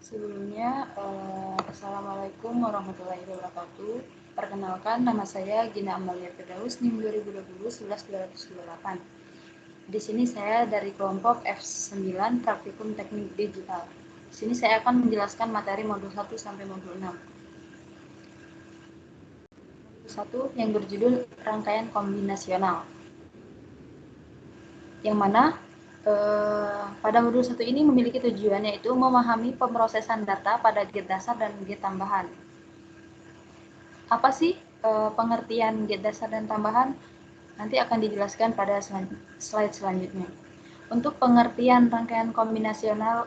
Sebelumnya, Assalamualaikum warahmatullahi wabarakatuh. Perkenalkan, nama saya Gina Amalia Firdaus, NIM 2020 11228. Di sini saya dari kelompok F9 Praktikum Teknik Digital. Di sini saya akan menjelaskan materi modul 1 sampai modul 6. Modul 1 yang berjudul Rangkaian Kombinasional. Yang mana pada modul 1 ini memiliki tujuan, yaitu memahami pemrosesan data pada gate dasar dan gate tambahan. Apa sih pengertian gate dasar dan tambahan? Nanti akan dijelaskan pada slide selanjutnya. Untuk pengertian rangkaian kombinasional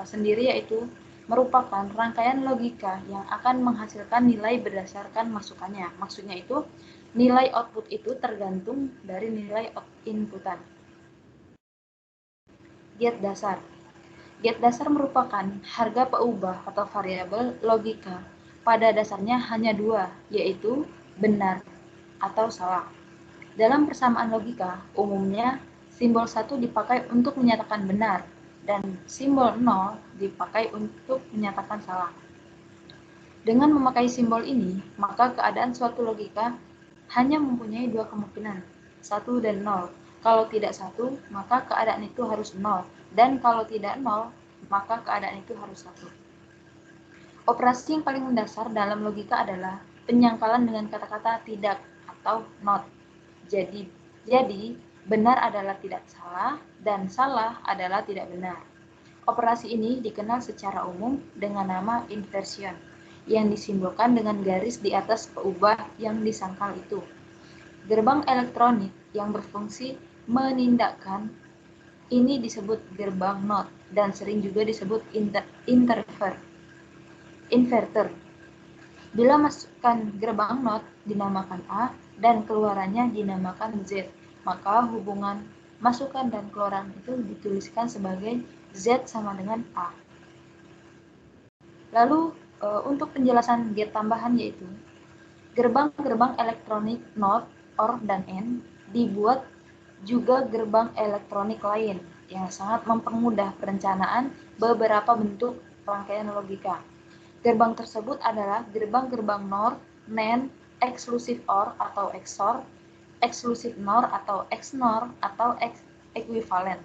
sendiri, yaitu merupakan rangkaian logika yang akan menghasilkan nilai berdasarkan masukannya. Maksudnya itu, nilai output itu tergantung dari nilai inputan. Gate dasar. Gate dasar merupakan harga peubah atau variabel logika. Pada dasarnya hanya dua, yaitu benar atau salah. Dalam persamaan logika, umumnya simbol 1 dipakai untuk menyatakan benar dan simbol 0 dipakai untuk menyatakan salah. Dengan memakai simbol ini, maka keadaan suatu logika hanya mempunyai dua kemungkinan, 1 dan 0. Kalau tidak 1, maka keadaan itu harus 0, dan kalau tidak 0, maka keadaan itu harus 1. Operasi yang paling mendasar dalam logika adalah penyangkalan dengan kata-kata tidak atau not. Jadi benar adalah tidak salah dan salah adalah tidak benar. Operasi ini dikenal secara umum dengan nama inversion, yang disimbolkan dengan garis di atas peubah yang disangkal itu. Gerbang elektronik yang berfungsi menindakkan ini disebut gerbang not dan sering juga disebut inverter. Bila masukkan gerbang not dinamakan A dan keluarannya dinamakan Z, maka hubungan masukan dan keluaran itu dituliskan sebagai Z sama dengan A. Lalu untuk penjelasan gate tambahan, yaitu gerbang-gerbang elektronik NOT, OR, dan AND dibuat juga gerbang elektronik lain yang sangat mempermudah perencanaan beberapa bentuk rangkaian logika. Gerbang tersebut adalah gerbang-gerbang NOR, NAND, eksklusif OR atau XOR, eksklusif NOR atau XNOR atau ekuivalen.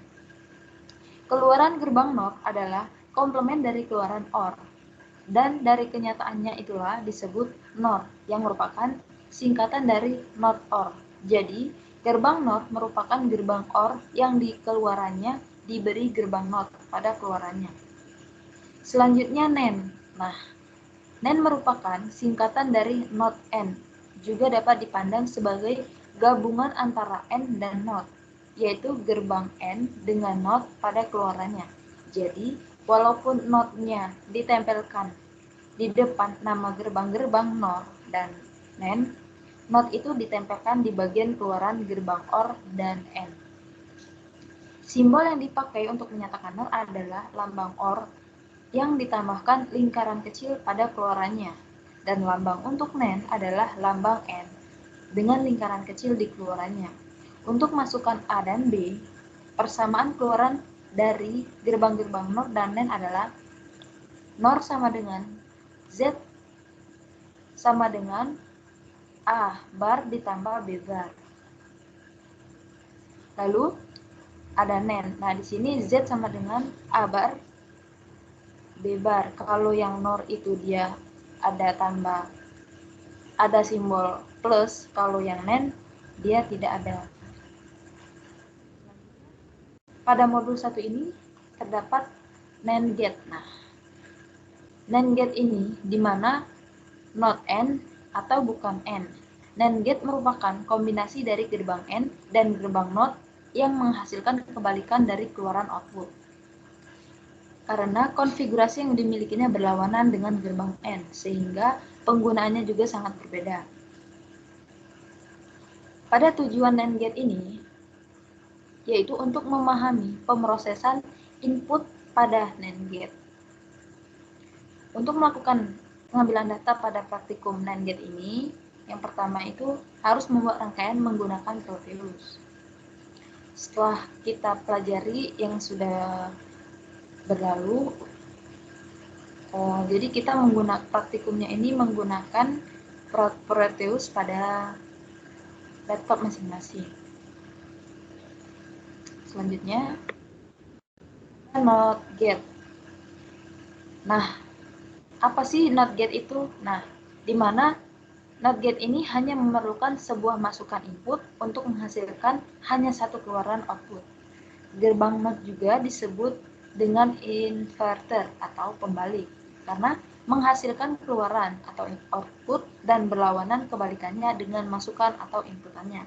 Keluaran gerbang NOR adalah komplement dari keluaran OR, dan dari kenyataannya itulah disebut NOR, yang merupakan singkatan dari NOT OR. Jadi, gerbang NOR merupakan gerbang OR yang di keluarannya diberi gerbang NOT pada keluarannya. Selanjutnya NAND. Nah, NAND merupakan singkatan dari NOT AND, juga dapat dipandang sebagai gabungan antara AND dan NOT, yaitu gerbang AND dengan NOT pada keluarannya. Jadi, walaupun NOT-nya ditempelkan di depan nama gerbang-gerbang NOR dan NAND, NOT itu ditempelkan di bagian keluaran gerbang OR dan AND. Simbol yang dipakai untuk menyatakan NOR adalah lambang OR yang ditambahkan lingkaran kecil pada keluarannya, dan lambang untuk NAND adalah lambang N dengan lingkaran kecil di keluarannya. Untuk masukan A dan B, persamaan keluaran dari gerbang-gerbang NOR dan NAND adalah NOR sama dengan Z sama dengan A bar ditambah B bar. Lalu ada NAND. Nah, di sini Z sama dengan A bar B bar. Kalau yang NOR itu dia ada simbol plus, kalau yang NAND dia tidak ada. Pada modul 1 ini terdapat NAND gate. Nah, NAND gate ini di mana not AND atau bukan AND. NAND gate merupakan kombinasi dari gerbang AND dan gerbang NOT yang menghasilkan kebalikan dari keluaran output. Karena konfigurasi yang dimilikinya berlawanan dengan gerbang AND, sehingga penggunaannya juga sangat berbeda. Pada tujuan NAND gate ini, yaitu untuk memahami pemrosesan input pada NAND gate. Untuk melakukan pengambilan data pada praktikum NAND gate ini, yang pertama itu harus membuat rangkaian menggunakan Proteus. Setelah kita pelajari yang sudah berlalu, Jadi kita menggunakan praktikumnya ini menggunakan Proteus pada laptop masing-masing. Selanjutnya, NotGet. Nah, apa sih NotGet itu? Nah, di mana NotGet ini hanya memerlukan sebuah masukan input untuk menghasilkan hanya satu keluaran output. Gerbang NOT juga disebut dengan inverter atau pembalik, karena menghasilkan keluaran atau output dan berlawanan kebalikannya dengan masukan atau inputannya.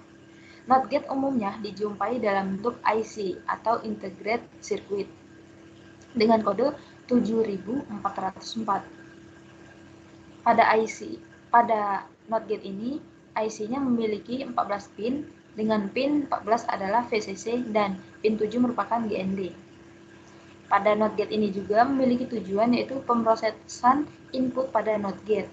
NOT-gate umumnya dijumpai dalam bentuk IC atau Integrated Circuit dengan kode 7404. Pada NOT-gate ini, IC-nya memiliki 14 pin, dengan pin 14 adalah VCC dan pin 7 merupakan GND. Pada NOT-gate ini juga memiliki tujuan yaitu pemrosesan input pada NOT-gate.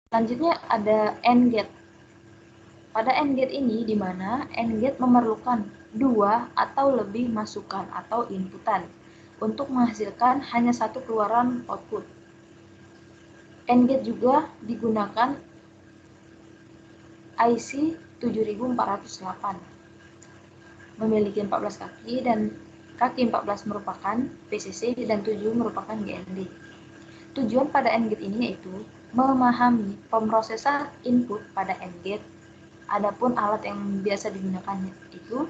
Selanjutnya ada AND-gate. Pada AND-gate ini di mana AND-gate memerlukan dua atau lebih masukan atau inputan untuk menghasilkan hanya satu keluaran output. AND-gate juga digunakan IC 7408. Memiliki 14 kaki dan kaki 14 merupakan VCC dan 7 merupakan GND. Tujuan pada AND-gate ini yaitu memahami pemrosesan input pada AND-gate. Adapun alat yang biasa digunakan itu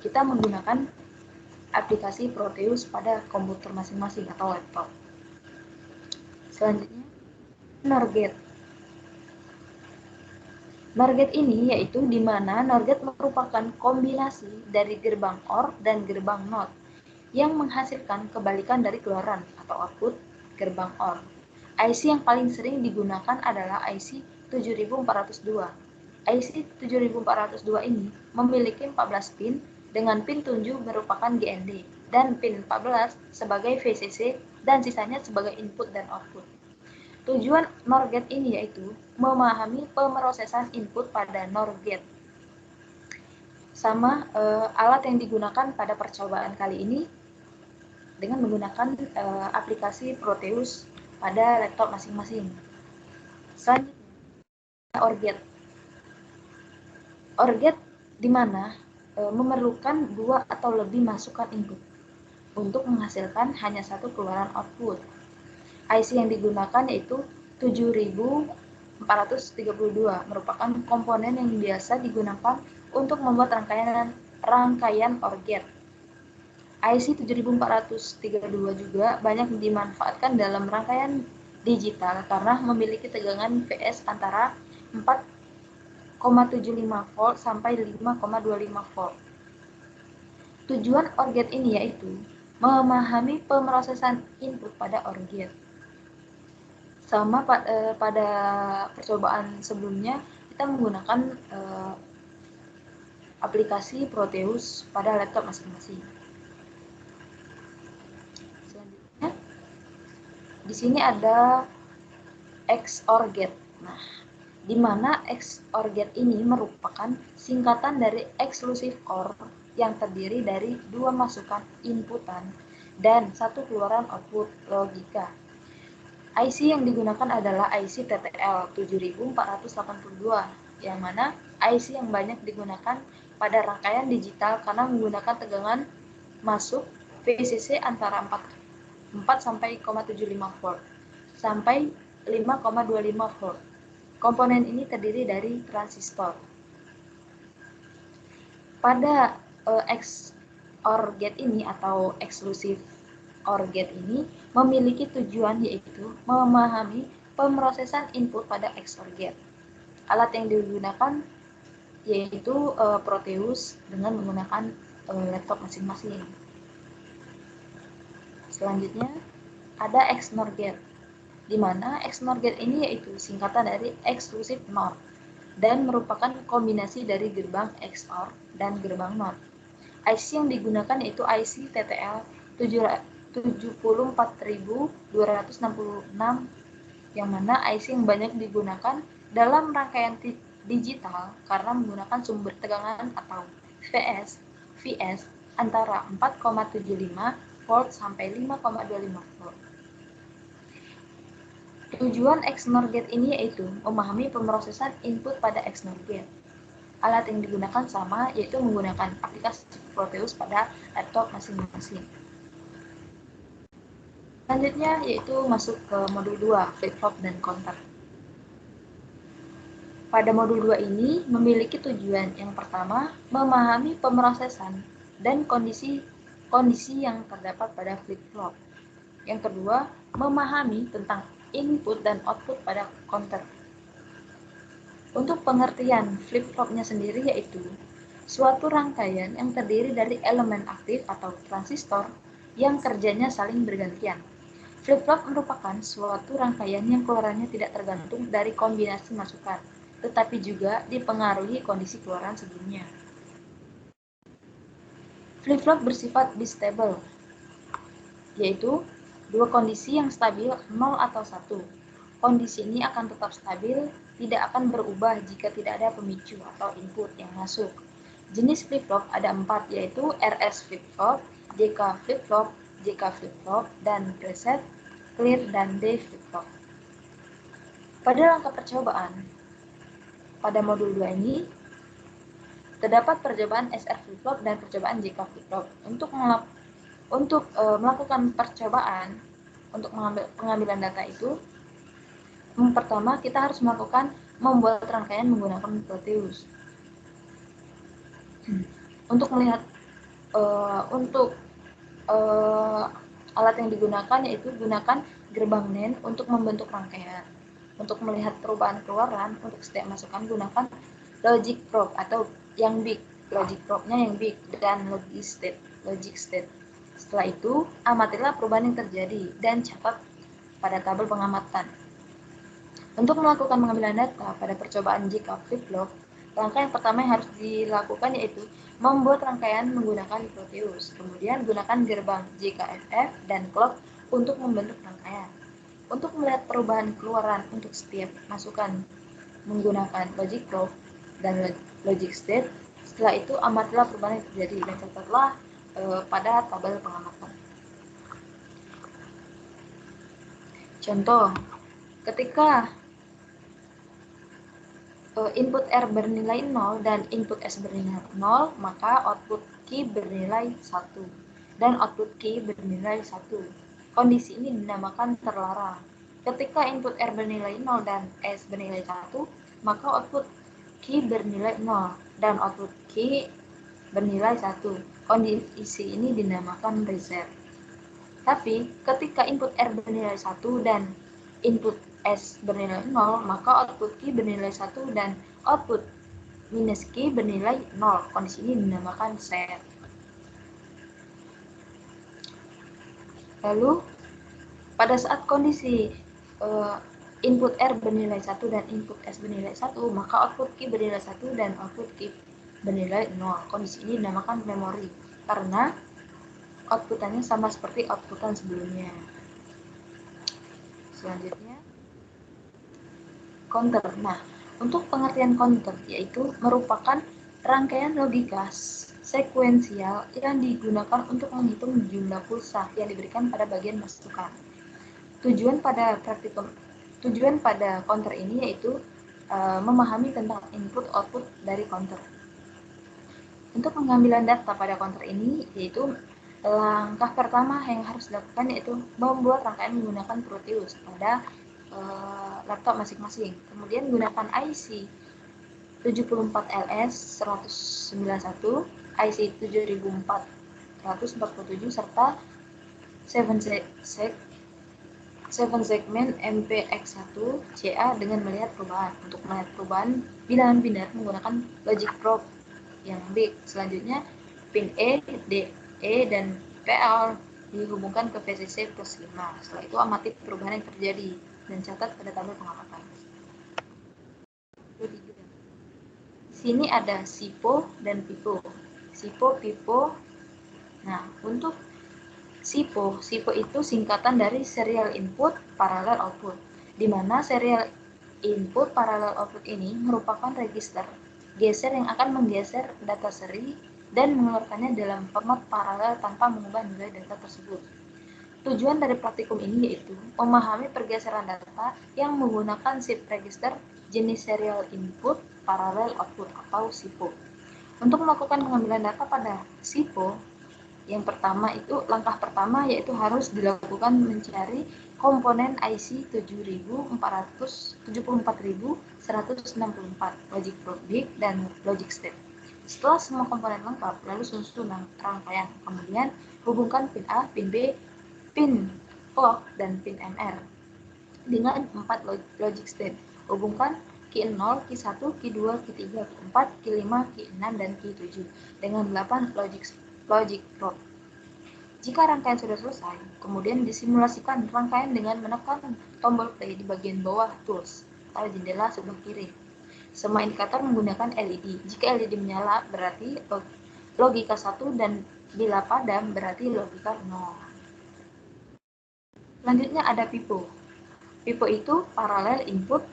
kita menggunakan aplikasi Proteus pada komputer masing-masing atau laptop. Selanjutnya, NOR gate. NOR gate ini yaitu di mana NOR gate merupakan kombinasi dari gerbang OR dan gerbang NOT yang menghasilkan kebalikan dari keluaran atau output gerbang OR. IC yang paling sering digunakan adalah IC 7402. IC 7402 ini memiliki 14 pin dengan pin 7 merupakan GND dan pin 14 sebagai VCC dan sisanya sebagai input dan output. Tujuan NOR gate ini yaitu memahami pemrosesan input pada NOR gate. Sama alat yang digunakan pada percobaan kali ini dengan menggunakan aplikasi Proteus pada laptop masing-masing. Selanjutnya, OR gate. OR gate di mana memerlukan dua atau lebih masukan input untuk menghasilkan hanya satu keluaran output. IC yang digunakan yaitu 7432 merupakan komponen yang biasa digunakan untuk membuat rangkaian OR gate. IC 7432 juga banyak dimanfaatkan dalam rangkaian digital karena memiliki tegangan PS antara 4,75 volt sampai 5,25 volt. Tujuan OR gate ini yaitu memahami pemrosesan input pada OR gate. Sama pada percobaan sebelumnya kita menggunakan aplikasi Proteus pada laptop masing-masing. Selanjutnya, di sini ada XOR gate. Nah, di mana XOR gate ini merupakan singkatan dari exclusive OR yang terdiri dari dua masukan inputan dan satu keluaran output logika. IC yang digunakan adalah IC TTL 7482, yang mana IC yang banyak digunakan pada rangkaian digital karena menggunakan tegangan masuk VCC antara 4 sampai 0,75 volt sampai 5,25 volt. Komponen ini terdiri dari transistor. Pada XOR gate ini atau exclusive OR gate ini memiliki tujuan yaitu memahami pemrosesan input pada XOR gate. Alat yang digunakan yaitu Proteus dengan menggunakan laptop masing-masing. Selanjutnya ada XNOR gate, di mana XNOR gate ini yaitu singkatan dari exclusive NOR dan merupakan kombinasi dari gerbang XOR dan gerbang NOT. IC yang digunakan yaitu IC TTL 74266, yang mana IC yang banyak digunakan dalam rangkaian digital karena menggunakan sumber tegangan atau VS antara 4,75 volt sampai 5,25 volt. Tujuan XNOR gate ini yaitu memahami pemrosesan input pada XNOR gate. Alat yang digunakan sama, yaitu menggunakan aplikasi Proteus pada laptop masing-masing. Selanjutnya yaitu masuk ke modul 2, flip-flop dan counter. Pada modul 2 ini memiliki tujuan yang pertama, memahami pemrosesan dan kondisi yang terdapat pada flip-flop. Yang kedua, memahami tentang input dan output pada counter. Untuk pengertian flip-flopnya sendiri yaitu suatu rangkaian yang terdiri dari elemen aktif atau transistor yang kerjanya saling bergantian. Flip-flop merupakan suatu rangkaian yang keluarannya tidak tergantung dari kombinasi masukan, tetapi juga dipengaruhi kondisi keluaran sebelumnya. Flip-flop bersifat bistable, yaitu dua kondisi yang stabil 0 atau 1. Kondisi ini akan tetap stabil, tidak akan berubah jika tidak ada pemicu atau input yang masuk. Jenis flip-flop ada 4, yaitu RS flip-flop, JK flip-flop, JK flip-flop, dan preset, clear, dan D flip-flop. Pada langkah percobaan, pada modul 2 ini, terdapat percobaan SR flip-flop dan percobaan JK flip-flop. Untuk melakukan percobaan, untuk pengambilan data itu, yang pertama kita harus membuat rangkaian menggunakan Proteus. Untuk melihat alat yang digunakan yaitu gunakan gerbang NAND untuk membentuk rangkaian. Untuk melihat perubahan keluaran untuk setiap masukan gunakan logic probe atau yang big, logic probe-nya yang big, dan logic state. Setelah itu, amatilah perubahan yang terjadi dan catat pada tabel pengamatan. Untuk melakukan pengambilan data pada percobaan JK flip-flop, langkah yang pertama yang harus dilakukan yaitu membuat rangkaian menggunakan Proteus. Kemudian gunakan gerbang JKFF dan clock untuk membentuk rangkaian. Untuk melihat perubahan keluaran untuk setiap masukan menggunakan logic probe dan logic state. Setelah itu amatilah perubahan yang terjadi dan catatlah pada tabel pengamatan. Contoh, ketika input R bernilai 0 dan input S bernilai 0, maka output Q bernilai 1 dan output Q bernilai 1. Kondisi ini dinamakan terlarang. Ketika input R bernilai 0 dan S bernilai 1, maka output Q bernilai 0 dan output Q bernilai 1. Kondisi ini dinamakan reset. Tapi ketika input R bernilai 1 dan input S bernilai 0, maka output Q bernilai 1 dan output minus Q bernilai 0. Kondisi ini dinamakan set. Lalu, pada saat kondisi input R bernilai 1 dan input S bernilai 1, maka output Q bernilai 1 dan output Q bernilai 0. Kondisi ini dinamakan memori, karena outputannya sama seperti outputan sebelumnya. Selanjutnya, counter. Nah, untuk pengertian counter yaitu merupakan rangkaian logika sekuensial yang digunakan untuk menghitung jumlah pulsa yang diberikan pada bagian masukan. Tujuan pada counter ini yaitu memahami tentang input-output dari counter. Untuk pengambilan data pada counter ini yaitu langkah pertama yang harus dilakukan yaitu membuat rangkaian menggunakan Proteus pada laptop masing-masing. Kemudian gunakan IC 74LS191, IC 7447 serta 7 segmen MPX1 CA dengan melihat perubahan. Untuk melihat perubahan bilangan binar menggunakan logic probe yang big. Selanjutnya pin E, D, E, dan PL dihubungkan ke VCC plus 5. Setelah itu amati perubahan yang terjadi dan catat pada tabel pengamatan. Di sini ada SIPO dan PIPO. SIPO, PIPO. Nah, untuk SIPO itu singkatan dari serial input parallel output, di mana serial input parallel output ini merupakan register geser yang akan menggeser data seri dan mengeluarkannya dalam format paralel tanpa mengubah nilai data tersebut. Tujuan dari praktikum ini yaitu memahami pergeseran data yang menggunakan shift register jenis serial input parallel output atau SIPO. Untuk melakukan pengambilan data pada SIPO, langkah pertama yaitu harus dilakukan mencari komponen IC 7474164 logic probe bit dan logic step. Setelah semua komponen lengkap, lalu susun rangkaian. Kemudian hubungkan pin A, pin B, pin clock, dan pin MR dengan 4 logic step. Hubungkan Q0, Q1, Q2, Q3, Q4, Q5, Q6, dan Q7 dengan 8 logic probe. Jika rangkaian sudah selesai, kemudian disimulasikan rangkaian dengan menekan tombol play di bagian bawah tools atau jendela sebelah kiri. Semua indikator menggunakan LED. Jika LED menyala berarti logika 1 dan bila padam berarti logika 0. Selanjutnya ada PIPO. PIPO itu parallel input,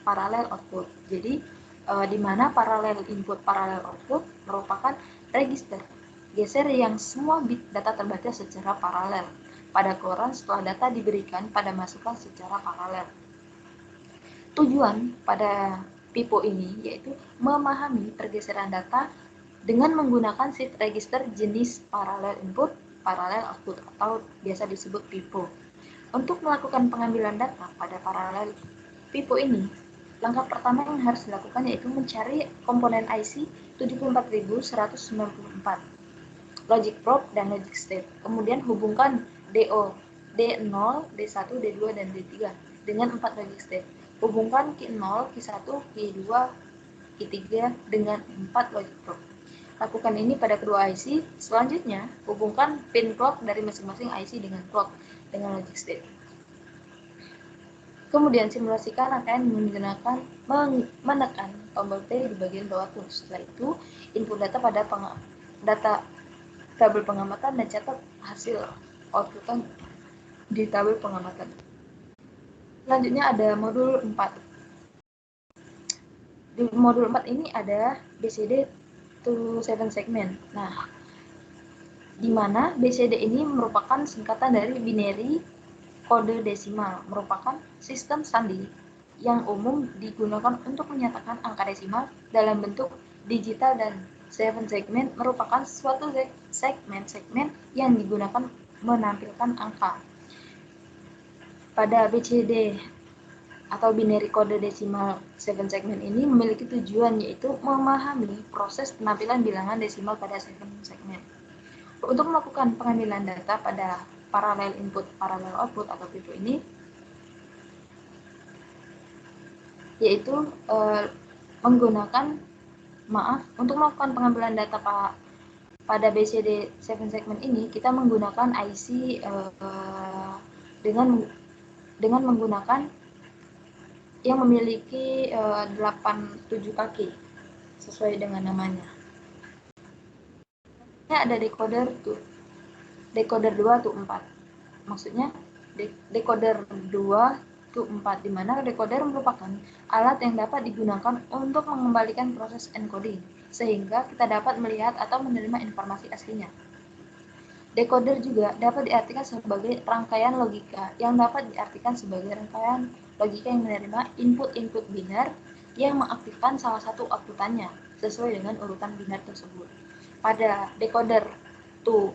parallel output. Jadi di mana parallel input, parallel output merupakan register geser yang semua bit data terbaca secara paralel pada keluaran setelah data diberikan pada masukan secara paralel. Tujuan pada PIPO ini yaitu memahami pergeseran data dengan menggunakan shift register jenis parallel input, parallel output atau biasa disebut PIPO. Untuk melakukan pengambilan data pada paralel PIPO ini, langkah pertama yang harus dilakukan yaitu mencari komponen IC 74194, logic probe, dan logic step. Kemudian hubungkan D0, D1, D2, dan D3 dengan 4 logic step. Hubungkan Q0, Q1, Q2, Q3 dengan 4 logic probe. Lakukan ini pada kedua IC. Selanjutnya, hubungkan pin clock dari masing-masing IC dengan clock dengan logic step. Kemudian simulasikan rangkaian menggunakan menekan tombol T di bagian bawah tools. Setelah itu, input data pada tabel pengamatan dan catat hasil outputan di tabel pengamatan. Selanjutnya ada modul 4. Di modul 4 ini ada BCD to 7 segment. Nah, di mana BCD ini merupakan singkatan dari binary kode desimal, merupakan sistem sandi yang umum digunakan untuk menyatakan angka desimal dalam bentuk digital, dan 7 segment merupakan suatu segmen yang digunakan menampilkan angka. Pada BCD atau binary kode desimal 7 segment ini memiliki tujuan yaitu memahami proses penampilan bilangan desimal pada 7 segment. Untuk melakukan pengambilan data pada parallel input, parallel output atau PIPO ini yaitu untuk melakukan pengambilan data pada BCD 7 segment ini kita menggunakan IC dengan menggunakan yang memiliki 87 kaki sesuai dengan namanya. Ini ada decoder 2 to 4. Maksudnya decoder 2 to 4, di mana decoder merupakan alat yang dapat digunakan untuk mengembalikan proses encoding sehingga kita dapat melihat atau menerima informasi aslinya. Decoder juga dapat diartikan sebagai rangkaian logika yang dapat diartikan sebagai rangkaian logika yang menerima input-input binar yang mengaktifkan salah satu outputannya sesuai dengan urutan binar tersebut. Pada decoder 2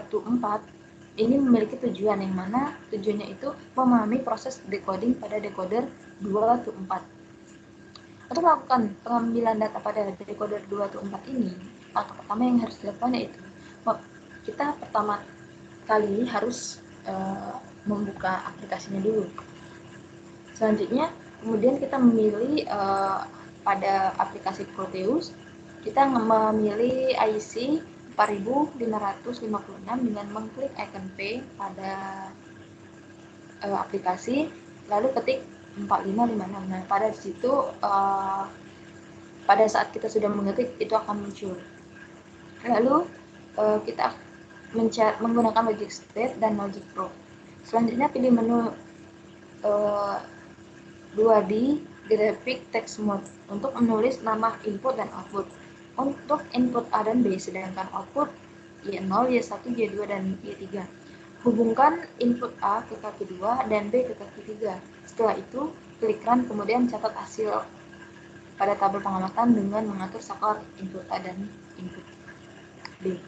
to 4 ini memiliki tujuan yang mana tujuannya itu memahami proses decoding pada decoder 2 to 4. Untuk melakukan pengambilan data pada decoder 2 to 4 ini, langkah pertama yang harus dilakukan yaitu kita pertama kali harus membuka aplikasinya dulu. Selanjutnya, kemudian kita memilih pada aplikasi Proteus, kita memilih IC 4556 dengan mengklik icon P pada aplikasi, lalu ketik 4556. Nah, pada situ pada saat kita sudah mengetik itu akan muncul. Lalu kita menggunakan logic state dan logic probe. Selanjutnya pilih menu 2D graphic text mode untuk menulis nama input dan output. Untuk input A dan B, sedangkan output Y0, Y1, Y2, dan Y3. Hubungkan input A ke kaki 2 dan B ke kaki 3. Setelah itu, klik Run, kemudian catat hasil pada tabel pengamatan dengan mengatur saklar input A dan input B.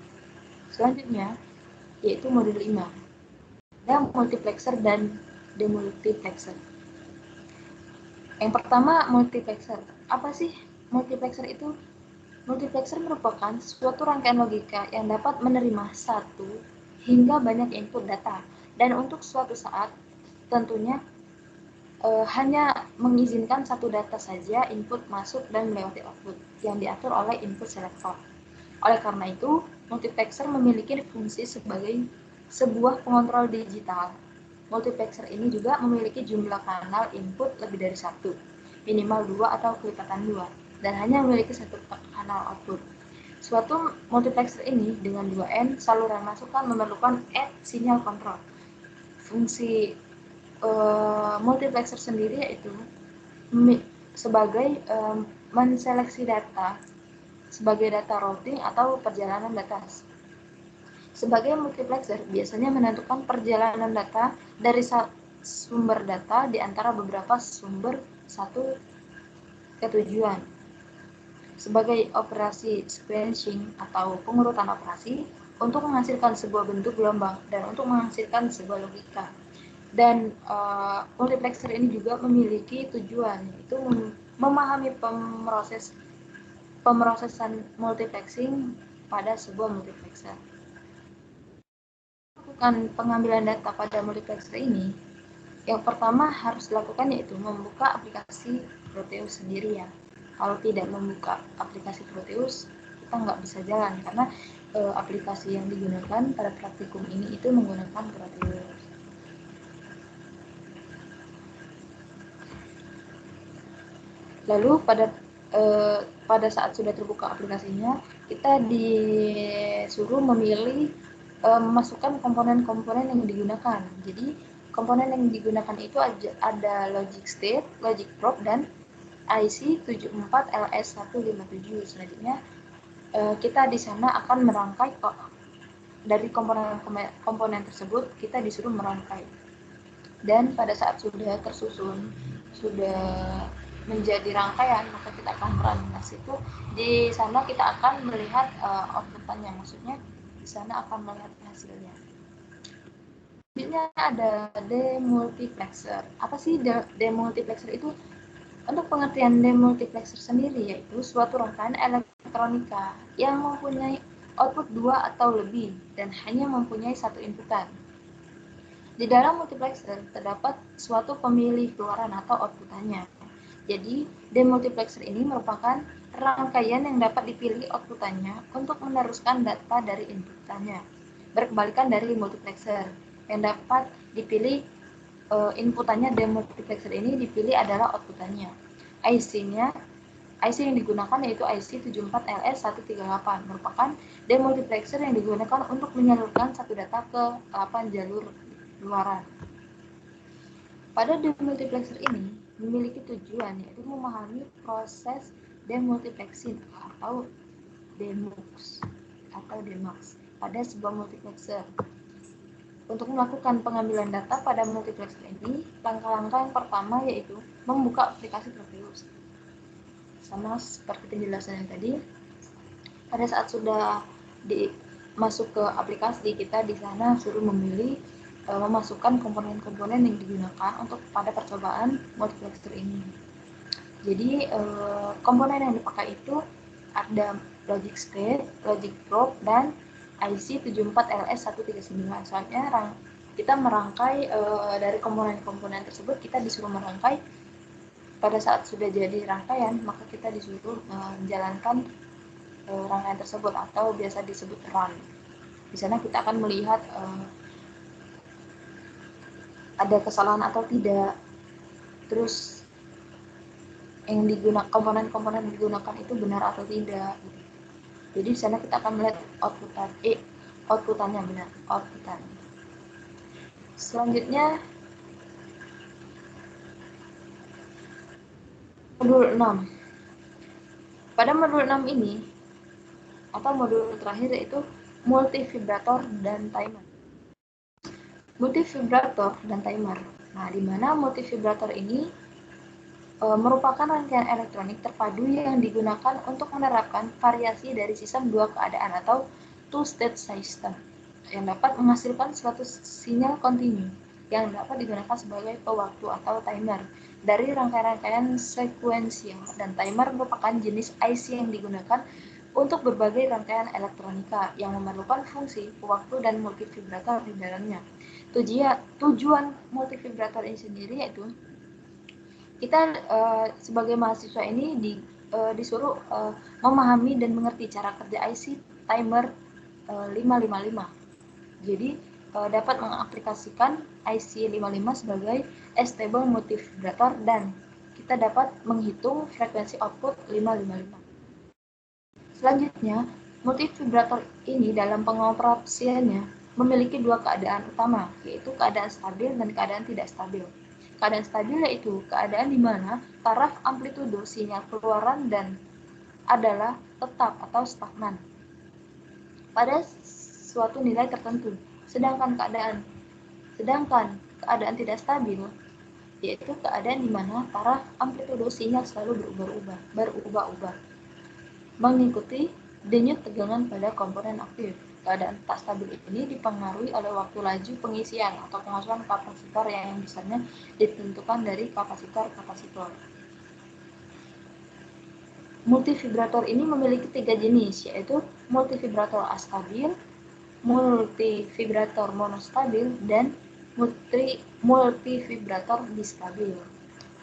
Selanjutnya, yaitu modul 5. Ada multiplexer dan demultiplexer. Yang pertama, multiplexer. Apa sih multiplexer itu? Multiplexer merupakan suatu rangkaian logika yang dapat menerima satu hingga banyak input data, dan untuk suatu saat tentunya hanya mengizinkan satu data saja input masuk dan melewati output yang diatur oleh input selector. Oleh karena itu, multiplexer memiliki fungsi sebagai sebuah pengontrol digital. Multiplexer ini juga memiliki jumlah kanal input lebih dari satu, minimal 2 atau kelipatan 2, dan hanya memiliki satu kanal output. Suatu multiplexer ini dengan 2N saluran masukan memerlukan add sinyal kontrol. Fungsi multiplexer sendiri yaitu sebagai menseleksi data sebagai data routing atau perjalanan data. Sebagai multiplexer biasanya menentukan perjalanan data dari sumber data di antara beberapa sumber satu ke tujuan. Sebagai operasi sequencing atau pengurutan operasi untuk menghasilkan sebuah bentuk gelombang dan untuk menghasilkan sebuah logika. Dan multiplexer ini juga memiliki tujuan, yaitu memahami pemrosesan multiplexing pada sebuah multiplexer. Melakukan pengambilan data pada multiplexer ini, yang pertama harus dilakukan yaitu membuka aplikasi Proteus sendiri ya. Kalau tidak membuka aplikasi Proteus, kita nggak bisa jalan karena aplikasi yang digunakan pada praktikum ini itu menggunakan Proteus. Lalu pada saat sudah terbuka aplikasinya, kita disuruh memilih memasukkan komponen-komponen yang digunakan. Jadi komponen yang digunakan itu ada logic state, logic probe, dan IC 74LS157. Selanjutnya kita di sana akan merangkai dari komponen tersebut, kita disuruh merangkai. Dan pada saat sudah tersusun, sudah menjadi rangkaian, maka kita akan run. Nah, situ di sana kita akan melihat outputannya, maksudnya di sana akan melihat hasilnya. Selanjutnya ada demultiplexer. Apa sih demultiplexer itu? Untuk pengertian demultiplexer sendiri yaitu suatu rangkaian elektronika yang mempunyai output 2 atau lebih dan hanya mempunyai satu inputan. Di dalam multiplexer terdapat suatu pemilih keluaran atau outputannya. Jadi, demultiplexer ini merupakan rangkaian yang dapat dipilih outputannya untuk meneruskan data dari inputannya. Berkebalikan dari multiplexer yang dapat dipilih inputannya, demultiplexer ini dipilih adalah outputannya. IC yang digunakan yaitu IC 74LS138 merupakan demultiplexer yang digunakan untuk menyalurkan satu data ke 8 jalur luaran. Pada demultiplexer ini memiliki tujuan yaitu memahami proses demultiplexing atau demux pada sebuah multiplexer. Untuk melakukan pengambilan data pada multiplexer ini, langkah-langkah yang pertama yaitu membuka aplikasi Proteus. Sama seperti penjelasan yang tadi, pada saat sudah masuk ke aplikasi, kita di sana suruh memilih memasukkan komponen-komponen yang digunakan untuk pada percobaan multiplexer ini. Jadi komponen yang dipakai itu ada logic state, logic probe, dan IC 74LS139. Soalnya kita merangkai dari komponen-komponen tersebut, kita disuruh merangkai. Pada saat sudah jadi rangkaian, maka kita disuruh menjalankan rangkaian tersebut atau biasa disebut run. Di sana kita akan melihat ada kesalahan atau tidak, terus yang digunakan komponen-komponen yang digunakan itu benar atau tidak. Jadi di sana kita akan melihat outputannya benar, outputan. Selanjutnya Modul 6. Pada modul 6 ini, atau modul terakhir, yaitu multivibrator dan timer. Multivibrator dan timer. Nah, di mana multivibrator ini merupakan rangkaian elektronik terpadu yang digunakan untuk menerapkan variasi dari sistem dua keadaan atau two-state system yang dapat menghasilkan suatu sinyal kontinu yang dapat digunakan sebagai pewaktu atau timer dari rangkaian-rangkaian sekuensial, dan timer merupakan jenis IC yang digunakan untuk berbagai rangkaian elektronika yang memerlukan fungsi pewaktu dan multivibrator di dalamnya. Tujuan multivibrator ini sendiri yaitu kita sebagai mahasiswa ini disuruh memahami dan mengerti cara kerja IC timer 555. Jadi dapat mengaplikasikan IC 55 sebagai stable multivibrator dan kita dapat menghitung frekuensi output 555. Selanjutnya, multivibrator ini dalam pengoperasiannya memiliki dua keadaan utama, yaitu keadaan stabil dan keadaan tidak stabil. Keadaan stabil yaitu keadaan di mana taraf amplitudo sinyal keluaran dan adalah tetap atau stagnan pada suatu nilai tertentu. Sedangkan keadaan tidak stabil yaitu keadaan di mana taraf amplitudo sinyal selalu berubah-ubah mengikuti denyut tegangan pada komponen aktif. Keadaan tak stabil ini dipengaruhi oleh waktu laju pengisian atau pengosongan kapasitor yang besarnya ditentukan dari kapasitor. Multivibrator ini memiliki tiga jenis, yaitu multivibrator astabil, multivibrator monostabil, dan multivibrator bistabil.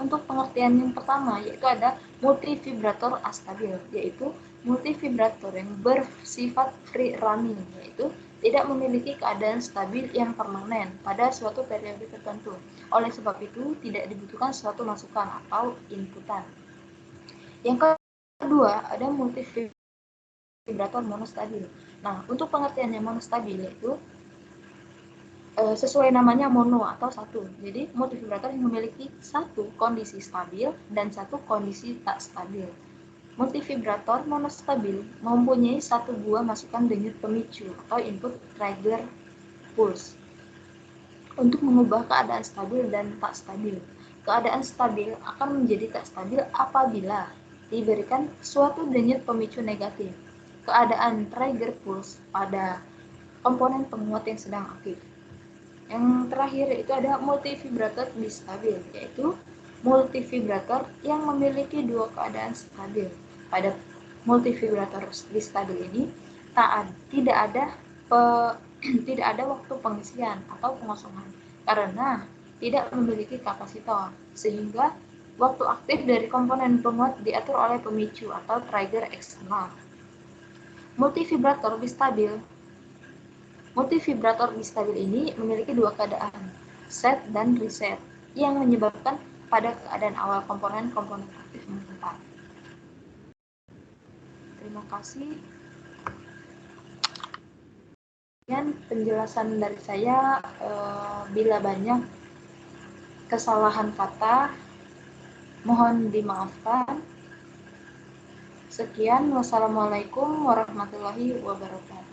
Untuk pengertian yang pertama, yaitu ada multivibrator astabil, yaitu multivibrator yang bersifat free running, yaitu tidak memiliki keadaan stabil yang permanen pada suatu periode tertentu. Oleh sebab itu, tidak dibutuhkan suatu masukan atau inputan. Yang kedua, ada multivibrator monostabil. Nah, untuk pengertiannya monostabil yaitu sesuai namanya mono atau satu. Jadi multivibrator yang memiliki satu kondisi stabil dan satu kondisi tak stabil. Multivibrator monostabil mempunyai satu buah masukan denyut pemicu atau input trigger pulse untuk mengubah keadaan stabil dan tak stabil. Keadaan stabil akan menjadi tak stabil apabila diberikan suatu denyut pemicu negatif. Keadaan trigger pulse pada komponen penguat yang sedang aktif. Yang terakhir itu ada multivibrator bistabil, yaitu multivibrator yang memiliki dua keadaan stabil. Pada multivibrator bistabil ini tidak ada waktu pengisian atau pengosongan karena tidak memiliki kapasitor, sehingga waktu aktif dari komponen penguat diatur oleh pemicu atau trigger eksternal. Multivibrator bistabil ini memiliki dua keadaan, set dan reset, yang menyebabkan pada keadaan awal komponen aktif menetap. Terima kasih. Sekian penjelasan dari saya. Bila banyak kesalahan kata, mohon dimaafkan. Sekian, wassalamualaikum warahmatullahi wabarakatuh.